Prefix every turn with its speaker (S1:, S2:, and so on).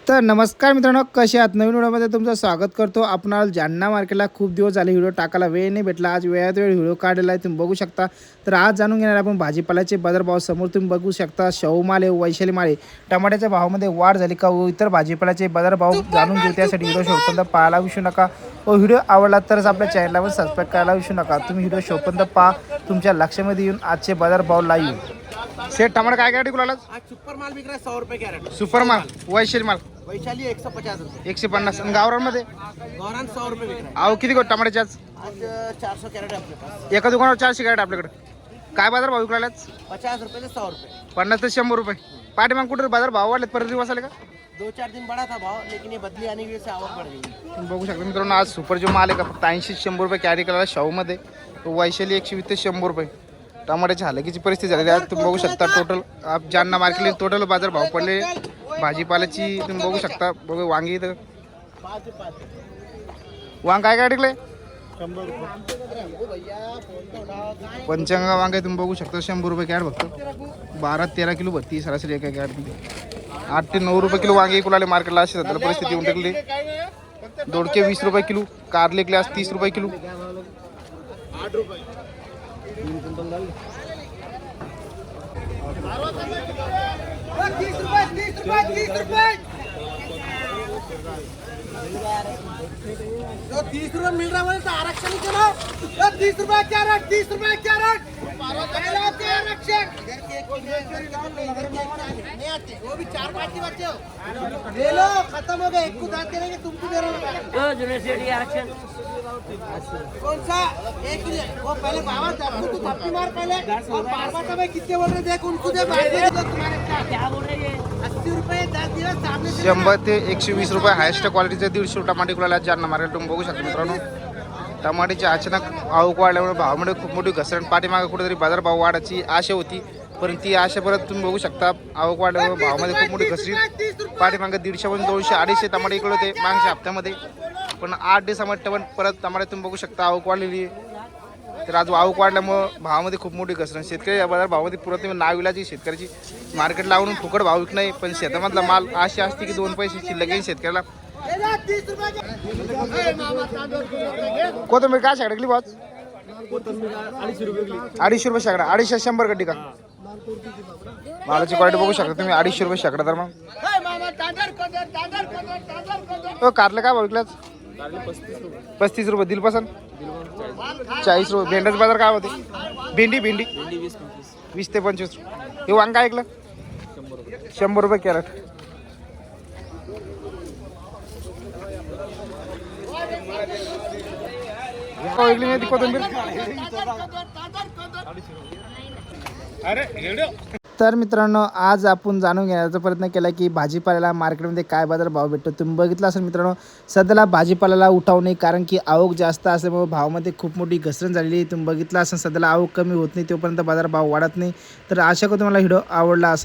S1: तर नमस्कार मित्रांनो, कसे आहात? नवीन व्हिडिओमध्ये तुमचं स्वागत करतो. आपणाला जालना मार्केटला खूप दिवस झाले व्हिडिओ टाकायला वेळ नाही भेटला. आज वेळात वेळ व्हिडिओ काढलेला आहे, तुम्ही बघू शकता. तर आज जाणून घेणार आपण भाजीपाल्याचे बाजारभाव. समोर तुम्ही बघू शकता शाहू माल आहे, वैशाली माल आहे. टमाट्याच्या भावामध्ये वाढ झाली का व इतर भाजीपाल्याचे बाजारभाव जाणून घेऊ. त्यासाठी व्हिडिओ शेवटपर्यंत पाहायला विसरू नका व व्हिडिओ आवडला तरच आपल्या चॅनलला सबस्क्राईब करायला विसरू नका. तुम्ही व्हिडिओ शेवटपर्यंत पहा, तुमच्या लक्षामध्ये येऊन आजचे बाजारभाव लाईव्ह. सेट टमाटर काय टिकून
S2: आज सुपर माल बिक रहा है 100 रुपए कैरेट।
S1: सुपर माल वैशाली माल
S2: वैशाली 150 रुपए,
S1: 150 आणि गावरांमध्ये
S2: गौरान 100 रुपए बिक रहा है।
S1: अहो किती गोट टमाट्याचे आज?
S2: आज 400 कैरेट है अपने पास।
S1: एका दुकानावर 400 गाडी आपल्याकडे. काय बाजार भाव विकलाच?
S2: 50 रुपए से 100 रुपए।
S1: 50 ते 100 रुपये. पाठीमाग कुठे बाजार भाव वाढलेत? परत दिवस आले का?
S2: 2-4 दिन बढ़ा था भाव, लेकिन ये बदली आने की वजह से आवक बढ़ गई।
S1: तुम्ही बघू शकता मित्रांनो, आज सुपर जो माल आहे का फक्त 80-100 रुपये कॅरी करायला शाहूमध्ये. वैशाली 120 ते 100 रुपये. टमाट्याची हालकीची परिस्थिती झालेली आहे. तुम्ही बघू शकता टोटल जालना मार्केटला टोटल बाजार भाव पडले भाजीपाल्याची. तुम्ही बघू शकता. बघू वांगी इथं वांग काय टिकले?
S2: 100 रुपए।
S1: पंचंगा वांगे तुम्ही बघू शकता 100 रुपये कॅड. फक्त 12-13 किलो भरती सरासरी एका कॅडमध्ये. 8 ते 9 रुपये किलो वांगे इकून आले मार्केटला. अशी सध्याला परिस्थिती येऊन टाकली. दोडके 20 रुपये किलो, कारले ग्लास 30 रुपये किलो.
S2: 8 रुपए 30 रुपए मिल रहा है तो आरक्षण ही चलो। 30 रुपए कैरेट, 30 रुपए कैरेट। आरक्षण नहीं आते, वो भी 4-5 के बच्चे हो। ले लो, खत्म हो गए। एक को दांत देंगे, तुमको दे रहा हूँ। आरक्षण कौन सा? एक ही है। वो पहले बाबा तू थप्पी मार पहले, और बाबा तो मैं कितने बोल रहे देख उनको दे। तुम्हारे क्या बोल रहे हैं? 80 रुपए 10 दिवस सामने
S1: 100 ते 120 रुपये हायस्ट क्वालिटीचे 150 टमाटे कुलाला जालना मार्केट. तुम्ही बघू शकता मित्रांनो, टमाट्याची अचानक आवक वाढल्यामुळे भावामध्ये खूप मोठी घसरण. पाठीमागे कुठेतरी बाजारभाव वाढायची आशा होती, पण ती आशा परत तुम्ही बघू शकता आवक वाढल्यामुळे भावामध्ये खूप मोठी घसरण. पाठीमागे 150-200-250 टमाटे इकडे होते मागच्या हप्त्यामध्ये, पण 8 दिवसामध्ये परत टमाटे तुम्ही बघू शकता आवक वाढलेली आहे. तर आज आवक वाढल्यामुळं भावामध्ये खूप मोठी घसरण. शेतकरी या बाजार भावामध्ये पुरत नाविलाची शेतकऱ्याची मार्केट लावून फुकट भाव विक नाही, पण शेतामधला माल अशी असते की 2 पैसे शिल्लक येईल शेतकऱ्याला. कोथंबीर काय शेकडा बॉस? 250 रुपये शेकडा. 250 100 गड्डी का? मालाची क्वालिटी बघू शकता तुम्ही. 250 रुपये शेकडा. तर मग कारले काय भाव विकलाच? 35 रुपये. दिल पसंत 40 रुपये. भेंड्याचा बाजार काय होते? भेंडी 20 ते 25. हे वांग काय ऐकलं? 100 रुपये कॅरेट. ऐकली नाही ती कोथिंबीर. तर मित्रांनो, आज आपण जाणून घेण्याचा प्रयत्न केला की भाजीपाल्याला मार्केटमध्ये काय बाजार भाव भेटतो. तुम्ही बघितलं असेल मित्रांनो, सध्याला भाजीपाल्याला उठाव नाही, कारण की आवक जास्त असल्यामुळे भावामध्ये खूप मोठी घसरण झालेली आहे. तुम्ही बघितलं असेल सध्याला आवक कमी होत नाही तोपर्यंत बाजार भाव वाढत नाही. तर आशा करतो तुम्हाला व्हिडिओ आवडला असेल.